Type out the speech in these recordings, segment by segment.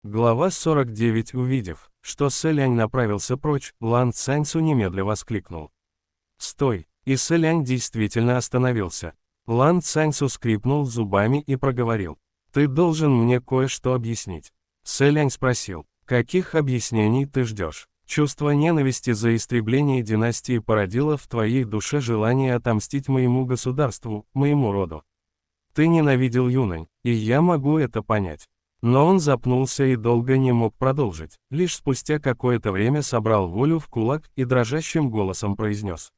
Глава 49. Увидев, что Сэлянь направился прочь, Лан Цаньцу немедля воскликнул: «Стой!» И Сэлянь действительно остановился. Лан Цаньцу скрипнул зубами и проговорил: «Ты должен мне кое-что объяснить». Сэлянь спросил: «Каких объяснений ты ждешь? Чувство ненависти за истребление династии породило в твоей душе желание отомстить моему государству, моему роду. Ты ненавидел Юнань, и я могу это понять». Но он запнулся и долго не мог продолжить, лишь спустя какое-то время собрал волю в кулак и дрожащим голосом произнес: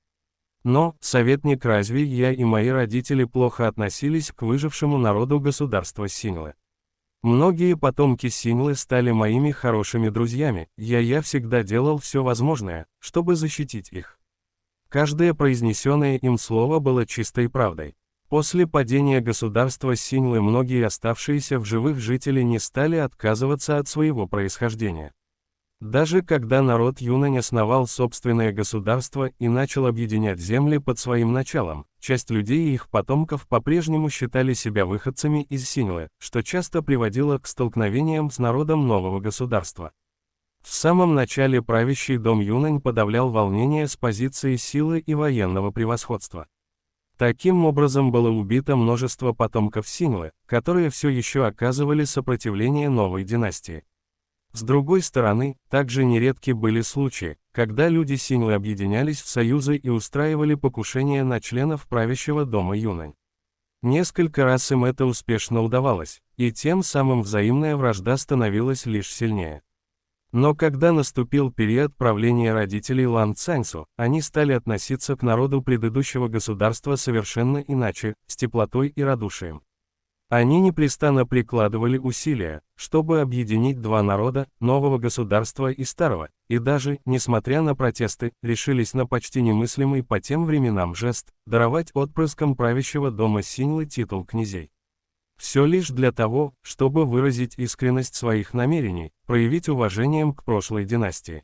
«Но, советник, разве я и мои родители плохо относились к выжившему народу государства Синьлы? Многие потомки Синьлы стали моими хорошими друзьями, я всегда делал все возможное, чтобы защитить их. Каждое произнесенное им слово было чистой правдой. После падения государства Синьлы многие оставшиеся в живых жители не стали отказываться от своего происхождения. Даже когда народ Юнань основал собственное государство и начал объединять земли под своим началом, часть людей и их потомков по-прежнему считали себя выходцами из Синьлы, что часто приводило к столкновениям с народом нового государства. В самом начале правящий дом Юнань подавлял волнения с позиции силы и военного превосходства. Таким образом было убито множество потомков Синьлы, которые все еще оказывали сопротивление новой династии. С другой стороны, также нередки были случаи, когда люди Синьлы объединялись в союзы и устраивали покушения на членов правящего дома Юнань. Несколько раз им это успешно удавалось, и тем самым взаимная вражда становилась лишь сильнее. Но когда наступил период правления родителей Лан Цаньцу, они стали относиться к народу предыдущего государства совершенно иначе, с теплотой и радушием. Они непрестанно прикладывали усилия, чтобы объединить два народа, нового государства и старого, и даже, несмотря на протесты, решились на почти немыслимый по тем временам жест – даровать отпрыскам правящего дома Синьлы титул князей. Все лишь для того, чтобы выразить искренность своих намерений, проявить уважением к прошлой династии.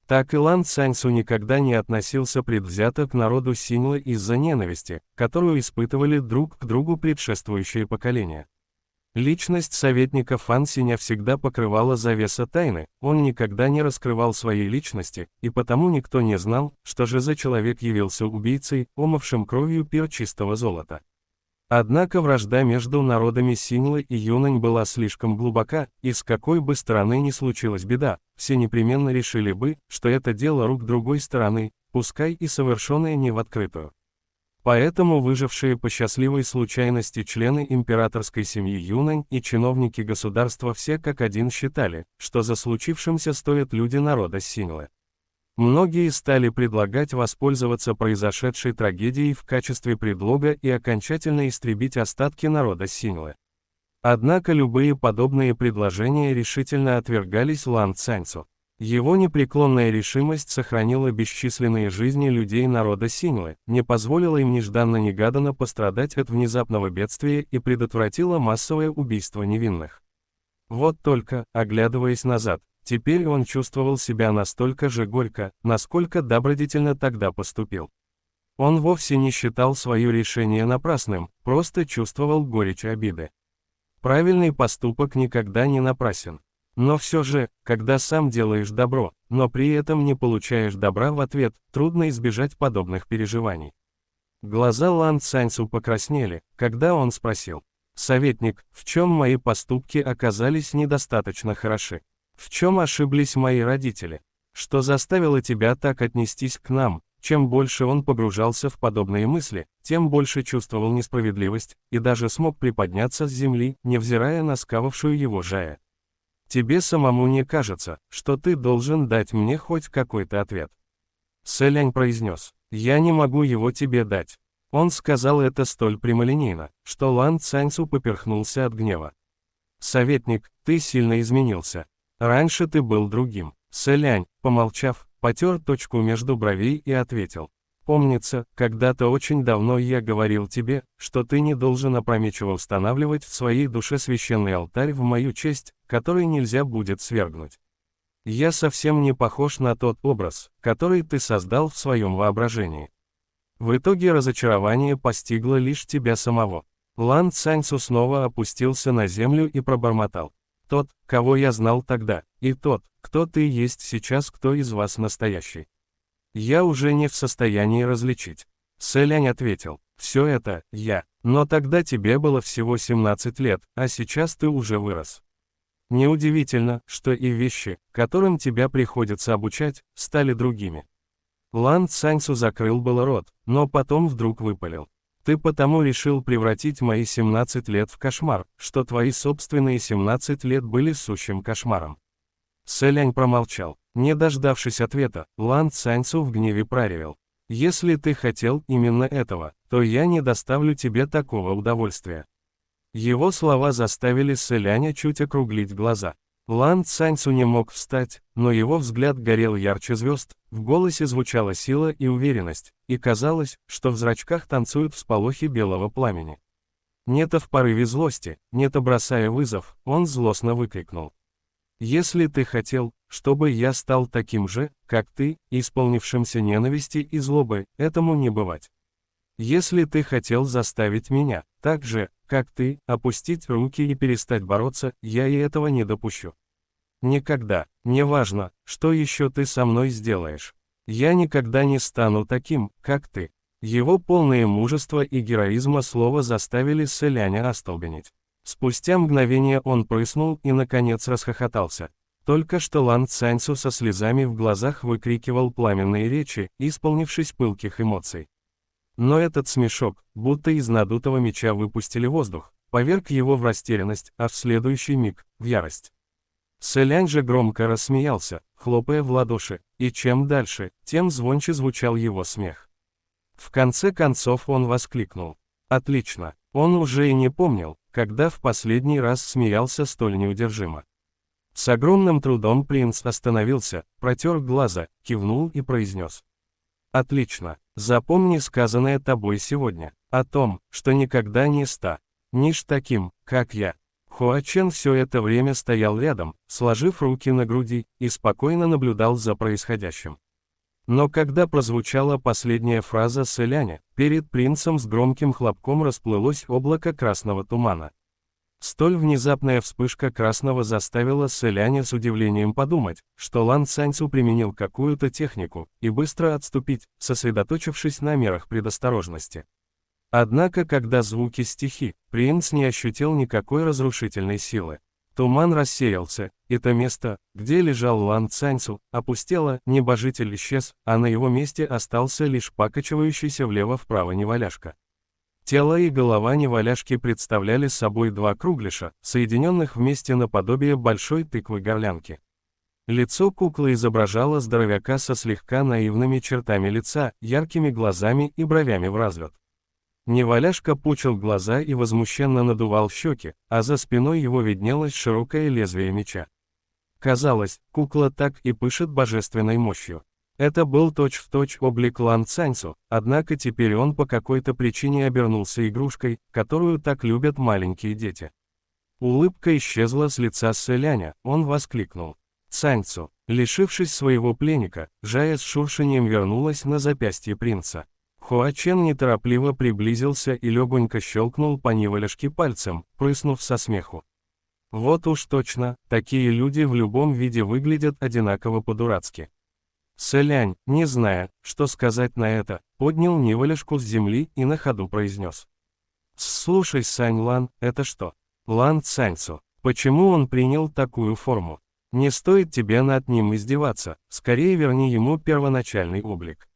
Так и Лан Цаньцу никогда не относился предвзято к народу Синьлы из-за ненависти, которую испытывали друг к другу предшествующие поколения. Личность советника Фан Синя всегда покрывала завеса тайны, он никогда не раскрывал своей личности, и потому никто не знал, что же за человек явился убийцей, омывшим кровью пир чистого золота. Однако вражда между народами Синьлы и Юнань была слишком глубока, и с какой бы стороны ни случилась беда, все непременно решили бы, что это дело рук другой стороны, пускай и совершенное не в открытую. Поэтому выжившие по счастливой случайности члены императорской семьи Юнань и чиновники государства все как один считали, что за случившимся стоят люди народа Синьлы. Многие стали предлагать воспользоваться произошедшей трагедией в качестве предлога и окончательно истребить остатки народа Синьлы. Однако любые подобные предложения решительно отвергались Лан Цаньцу. Его непреклонная решимость сохранила бесчисленные жизни людей народа Синьлы, не позволила им нежданно-негаданно пострадать от внезапного бедствия и предотвратила массовое убийство невинных. Вот только, оглядываясь назад, теперь он чувствовал себя настолько же горько, насколько добродетельно тогда поступил. Он вовсе не считал свое решение напрасным, просто чувствовал горечь обиды. Правильный поступок никогда не напрасен. Но все же, когда сам делаешь добро, но при этом не получаешь добра в ответ, трудно избежать подобных переживаний. Глаза Лан Цаньцу покраснели, когда он спросил: «Советник, в чем мои поступки оказались недостаточно хороши? В чем ошиблись мои родители? Что заставило тебя так отнестись к нам?» Чем больше он погружался в подобные мысли, тем больше чувствовал несправедливость, и даже смог приподняться с земли, невзирая на сковавшую его жая. «Тебе самому не кажется, что ты должен дать мне хоть какой-то ответ?» Сэлянь произнес: «Я не могу его тебе дать». Он сказал это столь прямолинейно, что Лан Цаньцу поперхнулся от гнева. «Советник, ты сильно изменился. Раньше ты был другим». Сэлянь, помолчав, потер точку между бровей и ответил: «Помнится, когда-то очень давно я говорил тебе, что ты не должен опрометчиво устанавливать в своей душе священный алтарь в мою честь, который нельзя будет свергнуть. Я совсем не похож на тот образ, который ты создал в своем воображении. В итоге разочарование постигло лишь тебя самого». Лан Цаньцу снова опустился на землю и пробормотал: Тот, кого я знал тогда, и тот, кто ты есть сейчас, кто из вас настоящий. Я уже не в состоянии различить. Сэлянь ответил, все это, я, но тогда тебе было всего 17 лет, а сейчас ты уже вырос. Неудивительно, что и вещи, которым тебя приходится обучать, стали другими. Лан Цаньцу закрыл было рот, но потом вдруг выпалил. Ты потому решил превратить мои 17 лет в кошмар, что твои собственные 17 лет были сущим кошмаром. Сэлянь промолчал. Не дождавшись ответа, Лан Цаньцу в гневе проревел. Если ты хотел именно этого, то я не доставлю тебе такого удовольствия. Его слова заставили Сэляня чуть округлить глаза. Лан Цаньцу не мог встать, но его взгляд горел ярче звезд, в голосе звучала сила и уверенность, и казалось, что в зрачках танцуют всполохи белого пламени. Не-то в порыве злости, не-то бросая вызов, он злостно выкрикнул. «Если ты хотел, чтобы я стал таким же, как ты, исполнившимся ненависти и злобы, этому не бывать. Если ты хотел заставить меня, так же, как ты, опустить руки и перестать бороться, я и этого не допущу. Никогда, неважно, что еще ты со мной сделаешь. Я никогда не стану таким, как ты». Его полное мужество и героизма слова заставили Сэляня остолбенеть. Спустя мгновение он прыснул и наконец расхохотался. Только что Лан Цаньцу со слезами в глазах выкрикивал пламенные речи, исполнившись пылких эмоций. Но этот смешок, будто из надутого меча выпустили воздух, поверг его в растерянность, а в следующий миг – в ярость. Сэлянь же громко рассмеялся, хлопая в ладоши, и чем дальше, тем звонче звучал его смех. В конце концов он воскликнул. «Отлично!» Он уже и не помнил, когда в последний раз смеялся столь неудержимо. С огромным трудом принц остановился, протер глаза, кивнул и произнес. «Отлично! Запомни сказанное тобой сегодня, о том, что никогда не станешь таким, как я». Хуа Чен все это время стоял рядом, сложив руки на груди, и спокойно наблюдал за происходящим. Но когда прозвучала последняя фраза Сэляня, перед принцем с громким хлопком расплылось облако красного тумана. Столь внезапная вспышка красного заставила Сэляня с удивлением подумать, что Лан Цаньцу применил какую-то технику, и быстро отступить, сосредоточившись на мерах предосторожности. Однако, когда звуки стихи, принц не ощутил никакой разрушительной силы. Туман рассеялся, и то место, где лежал Лан Цаньцу, опустело, небожитель исчез, а на его месте остался лишь покачивающийся влево-вправо неваляшка. Тело и голова неваляшки представляли собой два кругляша, соединенных вместе наподобие большой тыквы-горлянки. Лицо куклы изображало здоровяка со слегка наивными чертами лица, яркими глазами и бровями вразлет. Неваляшка пучил глаза и возмущенно надувал щеки, а за спиной его виднелось широкое лезвие меча. Казалось, кукла так и пышет божественной мощью. Это был точь-в-точь облик Лан Цаньцу, однако теперь он по какой-то причине обернулся игрушкой, которую так любят маленькие дети. Улыбка исчезла с лица Сэляня, он воскликнул. «Цаньцу!» Лишившись своего пленника, Жая с шуршанием вернулась на запястье принца. Хуа Чен неторопливо приблизился и легонько щелкнул по неваляшке пальцем, прыснув со смеху. Вот уж точно, такие люди в любом виде выглядят одинаково по-дурацки. Сэлянь, не зная, что сказать на это, поднял неваляшку с земли и на ходу произнес. «Слушай, Сань Лан, это что? Лан Цаньцу, почему он принял такую форму? Не стоит тебе над ним издеваться, скорее верни ему первоначальный облик».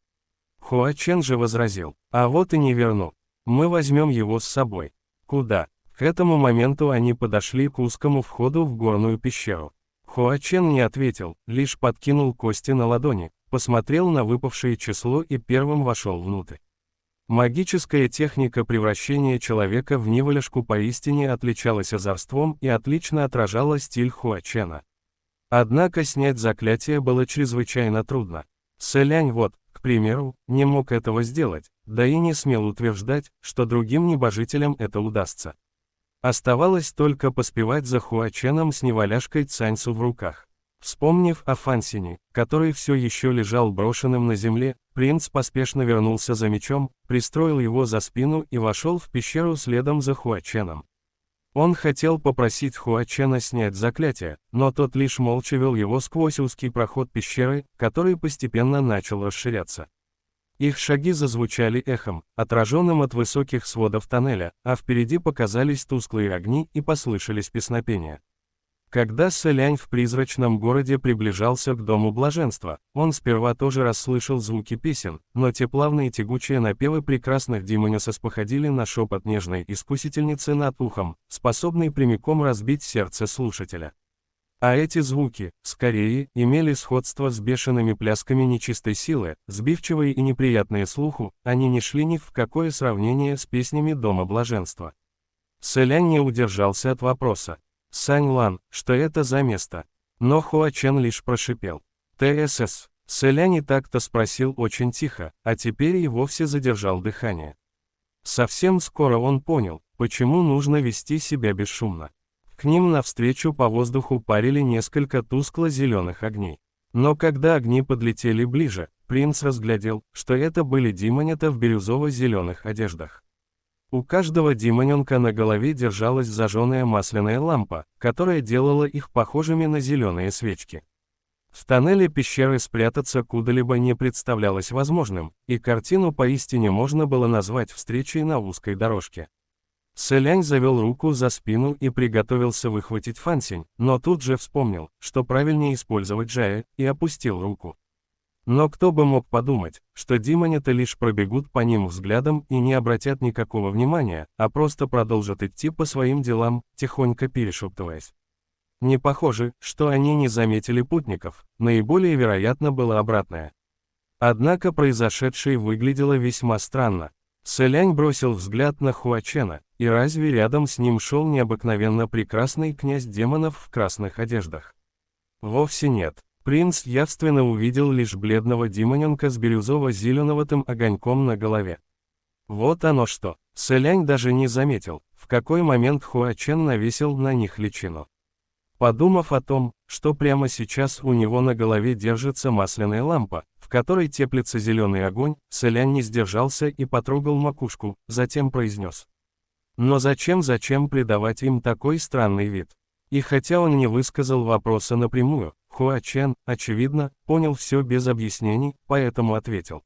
Хуа Чен же возразил, «А вот и не верну. Мы возьмем его с собой». «Куда?» К этому моменту они подошли к узкому входу в горную пещеру. Хуа Чен не ответил, лишь подкинул кости на ладони, посмотрел на выпавшее число и первым вошел внутрь. Магическая техника превращения человека в неваляшку поистине отличалась озорством и отлично отражала стиль Хуа Чена. Однако снять заклятие было чрезвычайно трудно. Сэлянь вот, к примеру, не мог этого сделать, да и не смел утверждать, что другим небожителям это удастся. Оставалось только поспевать за Хуа Ченом с неваляшкой Цаньцу в руках. Вспомнив о Фансине, который все еще лежал брошенным на земле, принц поспешно вернулся за мечом, пристроил его за спину и вошел в пещеру следом за Хуа Ченом. Он хотел попросить Хуачена снять заклятие, но тот лишь молча вел его сквозь узкий проход пещеры, который постепенно начал расширяться. Их шаги зазвучали эхом, отраженным от высоких сводов тоннеля, а впереди показались тусклые огни и послышались песнопения. Когда Сэлянь в призрачном городе приближался к Дому Блаженства, он сперва тоже расслышал звуки песен, но те плавные тягучие напевы прекрасных Димонесос походили на шепот нежной искусительницы над ухом, способный прямиком разбить сердце слушателя. А эти звуки, скорее, имели сходство с бешеными плясками нечистой силы, сбивчивые и неприятные слуху, они не шли ни в какое сравнение с песнями Дома Блаженства. Сэлянь не удержался от вопроса. «Сань Лан, что это за место?» Но Хуачен лишь прошипел. «ТСС». Сэлянь и так-то спросил очень тихо, а теперь и вовсе задержал дыхание. Совсем скоро он понял, почему нужно вести себя бесшумно. К ним навстречу по воздуху парили несколько тускло-зеленых огней. Но когда огни подлетели ближе, принц разглядел, что это были демонята в бирюзово-зеленых одеждах. У каждого демоненка на голове держалась зажженная масляная лампа, которая делала их похожими на зеленые свечки. В тоннеле пещеры спрятаться куда-либо не представлялось возможным, и картину поистине можно было назвать встречей на узкой дорожке. Сэлянь завел руку за спину и приготовился выхватить Фансинь, но тут же вспомнил, что правильнее использовать Джая, и опустил руку. Но кто бы мог подумать, что демоны-то лишь пробегут по ним взглядом и не обратят никакого внимания, а просто продолжат идти по своим делам, тихонько перешептываясь. Не похоже, что они не заметили путников, наиболее вероятно было обратное. Однако произошедшее выглядело весьма странно. Сэлянь бросил взгляд на Хуачена, и разве рядом с ним шел необыкновенно прекрасный князь демонов в красных одеждах? Вовсе нет. Принц явственно увидел лишь бледного демоненка с бирюзово-зеленоватым огоньком на голове. Вот оно что. Сэлянь даже не заметил, в какой момент Хуачен навесил на них личину. Подумав о том, что прямо сейчас у него на голове держится масляная лампа, в которой теплится зеленый огонь, Сэлянь не сдержался и потрогал макушку, затем произнес. Но зачем придавать им такой странный вид? И хотя он не высказал вопроса напрямую, Хуачен, очевидно, понял все без объяснений, поэтому ответил.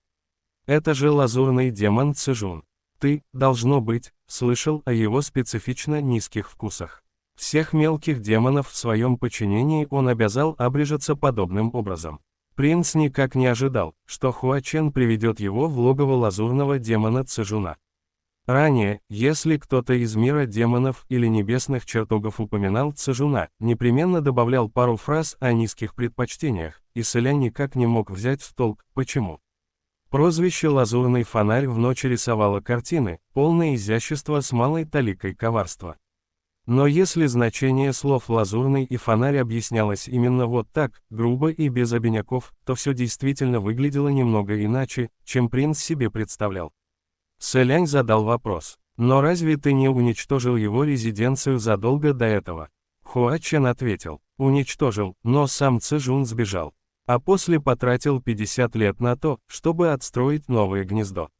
Это же лазурный демон Цзэжун. Ты, должно быть, слышал о его специфично низких вкусах. Всех мелких демонов в своем подчинении он обязал обрежаться подобным образом. Принц никак не ожидал, что Хуачен приведет его в логово лазурного демона Цзэжуна. Ранее, если кто-то из мира демонов или небесных чертогов упоминал Цзэжуна, непременно добавлял пару фраз о низких предпочтениях, и Сэлянь никак не мог взять в толк, почему. Прозвище «Лазурный фонарь» в ночь рисовало картины, полное изящества с малой таликой коварства. Но если значение слов «лазурный» и «фонарь» объяснялось именно вот так, грубо и без обиняков, то все действительно выглядело немного иначе, чем принц себе представлял. Сэлянь задал вопрос. «Но разве ты не уничтожил его резиденцию задолго до этого?» Хуачен ответил. «Уничтожил, но сам Цзэжун сбежал. А после потратил 50 лет на то, чтобы отстроить новое гнездо».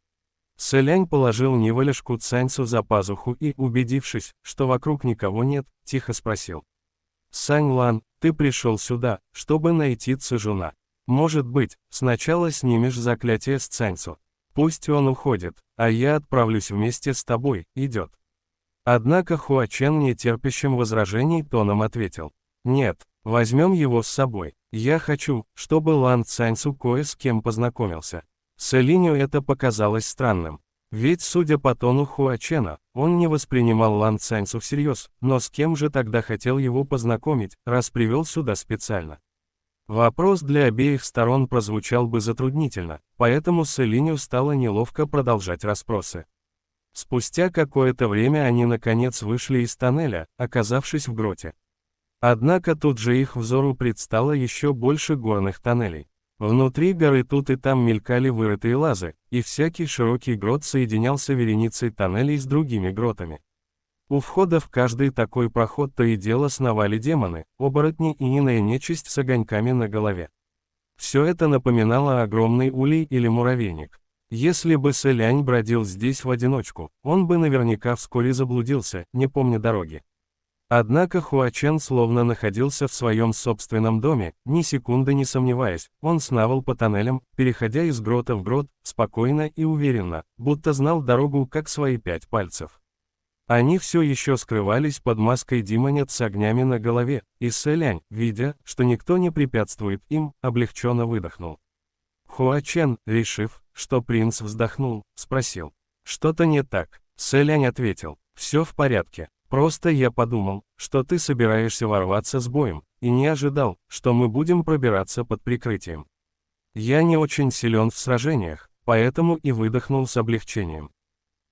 Сэлянь положил неваляшку Цаньцу за пазуху и, убедившись, что вокруг никого нет, тихо спросил. «Сань Лан, ты пришел сюда, чтобы найти Цзэжуна. Может быть, сначала снимешь заклятие с Цаньцу. Пусть он уходит, а я отправлюсь вместе с тобой, идет». Однако Хуачен нетерпящим возражений тоном ответил. «Нет, возьмем его с собой. Я хочу, чтобы Лан Цаньцу кое с кем познакомился». Сэлиню это показалось странным. Ведь, судя по тону Хуачена, он не воспринимал Лан Цаньцу всерьез, но с кем же тогда хотел его познакомить, раз привел сюда специально? Вопрос для обеих сторон прозвучал бы затруднительно, поэтому Сэлиню стало неловко продолжать расспросы. Спустя какое-то время они наконец вышли из тоннеля, оказавшись в гроте. Однако тут же их взору предстало еще больше горных тоннелей. Внутри горы тут и там мелькали вырытые лазы, и всякий широкий грот соединялся вереницей тоннелей с другими гротами. У входа в каждый такой проход то и дело сновали демоны, оборотни и иная нечисть с огоньками на голове. Все это напоминало огромный улей или муравейник. Если бы Сэлянь бродил здесь в одиночку, он бы наверняка вскоре заблудился, не помня дороги. Однако Хуачен словно находился в своем собственном доме, ни секунды не сомневаясь, он сновал по тоннелям, переходя из грота в грот, спокойно и уверенно, будто знал дорогу как свои 5 пальцев. Они все еще скрывались под маской демонет с огнями на голове, и Сэлянь, видя, что никто не препятствует им, облегченно выдохнул. Хуачен, решив, что принц вздохнул, спросил. «Что-то не так?» Сэлянь ответил. «Все в порядке. Просто я подумал, что ты собираешься ворваться с боем, и не ожидал, что мы будем пробираться под прикрытием. Я не очень силен в сражениях, поэтому и выдохнул с облегчением».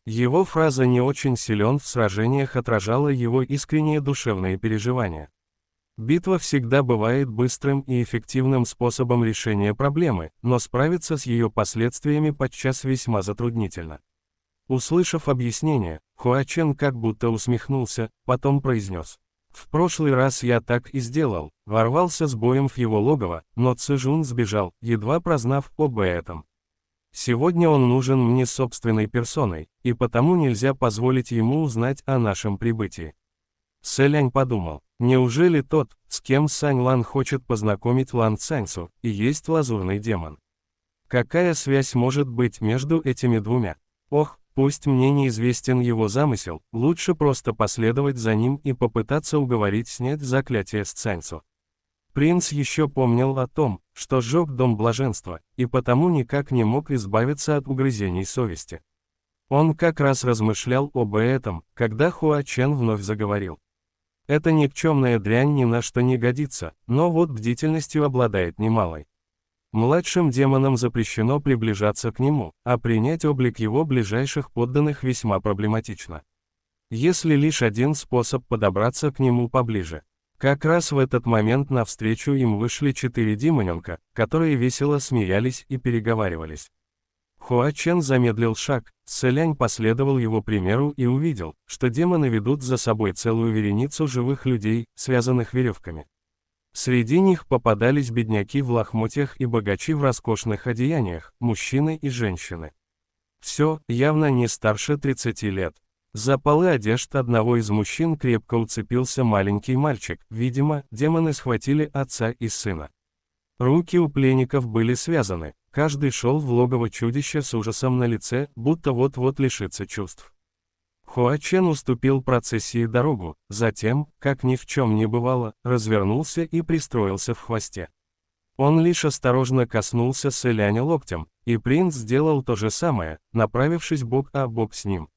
Его фраза «не очень силен в сражениях» отражала его искренние душевные переживания. Битва всегда бывает быстрым и эффективным способом решения проблемы, но справиться с ее последствиями подчас весьма затруднительно. Услышав объяснение, Хуачен как будто усмехнулся, потом произнес. «В прошлый раз я так и сделал, ворвался с боем в его логово, но Цзэжун сбежал, едва прознав об этом. Сегодня он нужен мне собственной персоной, и потому нельзя позволить ему узнать о нашем прибытии». Сэлянь подумал, неужели тот, с кем Сань Лан хочет познакомить Лан Цаньсу, и есть лазурный демон? Какая связь может быть между этими двумя? Ох, пусть мне неизвестен его замысел, лучше просто последовать за ним и попытаться уговорить снять заклятие с Цаньсу. Принц еще помнил о том, что сжег дом блаженства, и потому никак не мог избавиться от угрызений совести. Он как раз размышлял об этом, когда Хуачен вновь заговорил. Эта никчемная дрянь ни на что не годится, но вот бдительностью обладает немалой. Младшим демонам запрещено приближаться к нему, а принять облик его ближайших подданных весьма проблематично. Если лишь один способ подобраться к нему поближе. Как раз в этот момент навстречу им вышли 4 демоненка, которые весело смеялись и переговаривались. Хуачен замедлил шаг, Сэлянь последовал его примеру и увидел, что демоны ведут за собой целую вереницу живых людей, связанных веревками. Среди них попадались бедняки в лохмотьях и богачи в роскошных одеяниях, мужчины и женщины. Все, явно не старше 30 лет. За полы одежд одного из мужчин крепко уцепился маленький мальчик, видимо, демоны схватили отца и сына. Руки у пленников были связаны, каждый шел в логово чудища с ужасом на лице, будто вот-вот лишится чувств. Хуачен уступил процессии дорогу, затем, как ни в чем не бывало, развернулся и пристроился в хвосте. Он лишь осторожно коснулся Сэляня локтем, и принц сделал то же самое, направившись бок о бок с ним.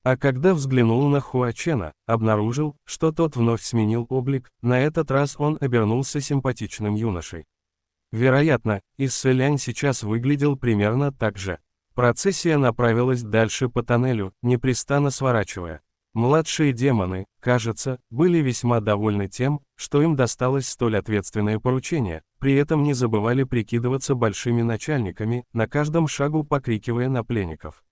А когда взглянул на Хуачена, обнаружил, что тот вновь сменил облик, на этот раз он обернулся симпатичным юношей. Вероятно, и Сэлянь сейчас выглядел примерно так же. Процессия направилась дальше по тоннелю, непрестанно сворачивая. Младшие демоны, кажется, были весьма довольны тем, что им досталось столь ответственное поручение, при этом не забывали прикидываться большими начальниками, на каждом шагу покрикивая на пленников.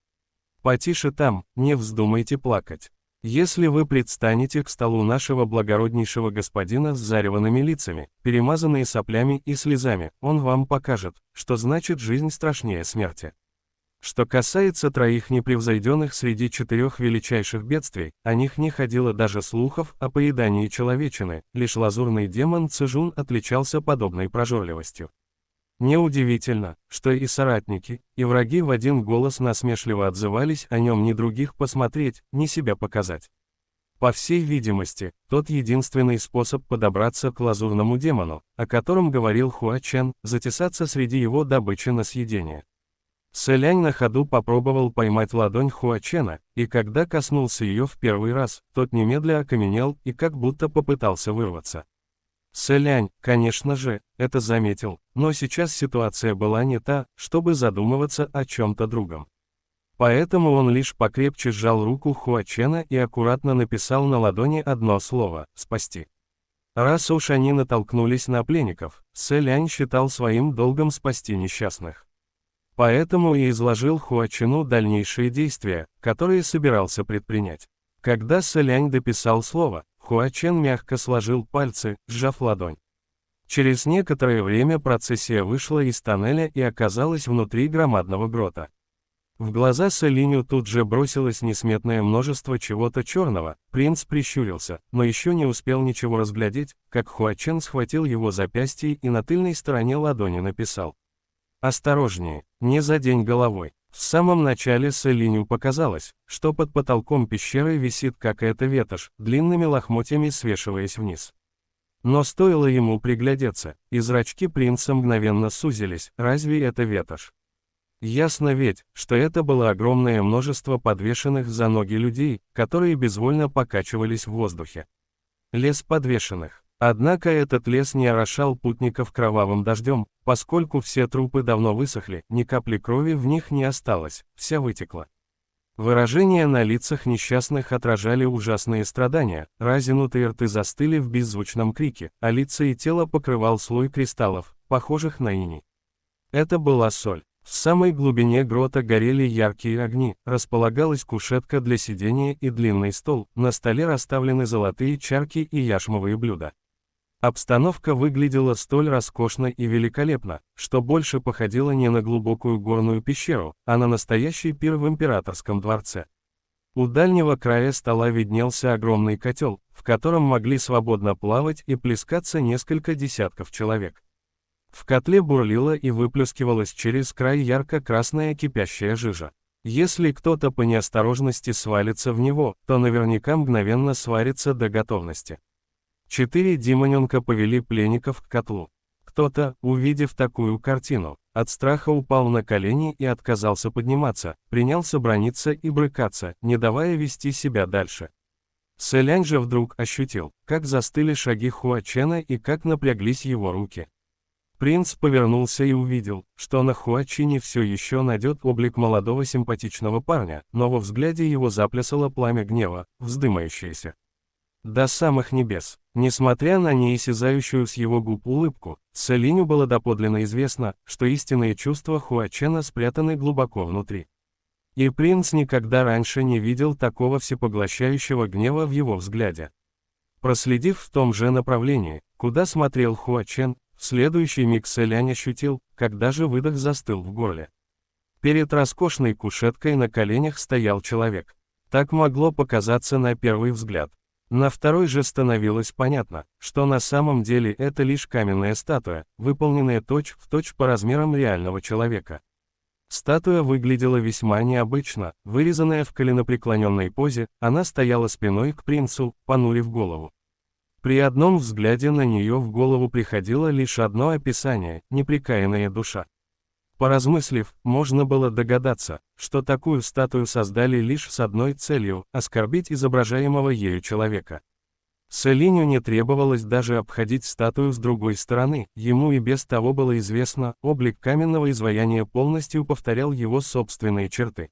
«Потише там, не вздумайте плакать. Если вы предстанете к столу нашего благороднейшего господина с зареванными лицами, перемазанные соплями и слезами, он вам покажет, что значит жизнь страшнее смерти. Что касается 3 непревзойденных среди 4 величайших бедствий, о них не ходило даже слухов о поедании человечины, лишь лазурный демон Цзэжун отличался подобной прожорливостью. Неудивительно, что и соратники, и враги в один голос насмешливо отзывались о нем ни других посмотреть, ни себя показать. По всей видимости, тот единственный способ подобраться к лазурному демону, о котором говорил Хуачен, затесаться среди его добычи на съедение. Сэлянь на ходу попробовал поймать ладонь Хуачена, и когда коснулся ее в первый раз, тот немедля окаменел и как будто попытался вырваться. Сэлянь, конечно же, это заметил, но сейчас ситуация была не та, чтобы задумываться о чем-то другом. Поэтому он лишь покрепче сжал руку Хуачена и аккуратно написал на ладони одно слово «спасти». Раз уж они натолкнулись на пленников, Сэлянь считал своим долгом спасти несчастных. Поэтому и изложил Хуачену дальнейшие действия, которые собирался предпринять. Когда Сэлянь дописал слово, Хуачен мягко сложил пальцы, сжав ладонь. Через некоторое время процессия вышла из тоннеля и оказалась внутри громадного грота. В глаза Селиню тут же бросилось несметное множество чего-то черного, принц прищурился, но еще не успел ничего разглядеть, как Хуачен схватил его запястье и на тыльной стороне ладони написал: «Осторожнее, не задень головой». В самом начале Селиню показалось, что под потолком пещеры висит какая-то ветошь, длинными лохмотьями свешиваясь вниз. Но стоило ему приглядеться, и зрачки принца мгновенно сузились: разве это ветошь? Ясно ведь, что это было огромное множество подвешенных за ноги людей, которые безвольно покачивались в воздухе. Лес подвешенных. Однако этот лес не орошал путников кровавым дождем, поскольку все трупы давно высохли, ни капли крови в них не осталось, вся вытекла. Выражения на лицах несчастных отражали ужасные страдания, разинутые рты застыли в беззвучном крике, а лица и тело покрывал слой кристаллов, похожих на иней. Это была соль. В самой глубине грота горели яркие огни, располагалась кушетка для сидения и длинный стол, на столе расставлены золотые чарки и яшмовые блюда. Обстановка выглядела столь роскошно и великолепно, что больше походила не на глубокую горную пещеру, а на настоящий пир в императорском дворце. У дальнего края стола виднелся огромный котел, в котором могли свободно плавать и плескаться несколько десятков человек. В котле бурлила и выплескивалась через край ярко-красная кипящая жижа. Если кто-то по неосторожности свалится в него, то наверняка мгновенно сварится до готовности. 4 демоненка повели пленников к котлу. Кто-то, увидев такую картину, от страха упал на колени и отказался подниматься, принялся браниться и брыкаться, не давая вести себя дальше. Селянь же вдруг ощутил, как застыли шаги Хуачена и как напряглись его руки. Принц повернулся и увидел, что на Хуачине все еще надет облик молодого симпатичного парня, но во взгляде его заплясало пламя гнева, вздымающееся до самых небес. Несмотря на неисчезающую с его губ улыбку, Селиню было доподлинно известно, что истинные чувства Хуачена спрятаны глубоко внутри. И принц никогда раньше не видел такого всепоглощающего гнева в его взгляде. Проследив в том же направлении, куда смотрел Хуачен, в следующий миг Селянь ощутил, как даже выдох застыл в горле. Перед роскошной кушеткой на коленях стоял человек. Так могло показаться на первый взгляд. На второй же становилось понятно, что на самом деле это лишь каменная статуя, выполненная точь-в-точь по размерам реального человека. Статуя выглядела весьма необычно, вырезанная в коленопреклоненной позе, она стояла спиной к принцу, понурив голову. При одном взгляде на нее в голову приходило лишь одно описание – непрекаянная душа. Поразмыслив, можно было догадаться, что такую статую создали лишь с одной целью – оскорбить изображаемого ею человека. Селиню не требовалось даже обходить статую с другой стороны, ему и без того было известно, облик каменного изваяния полностью повторял его собственные черты.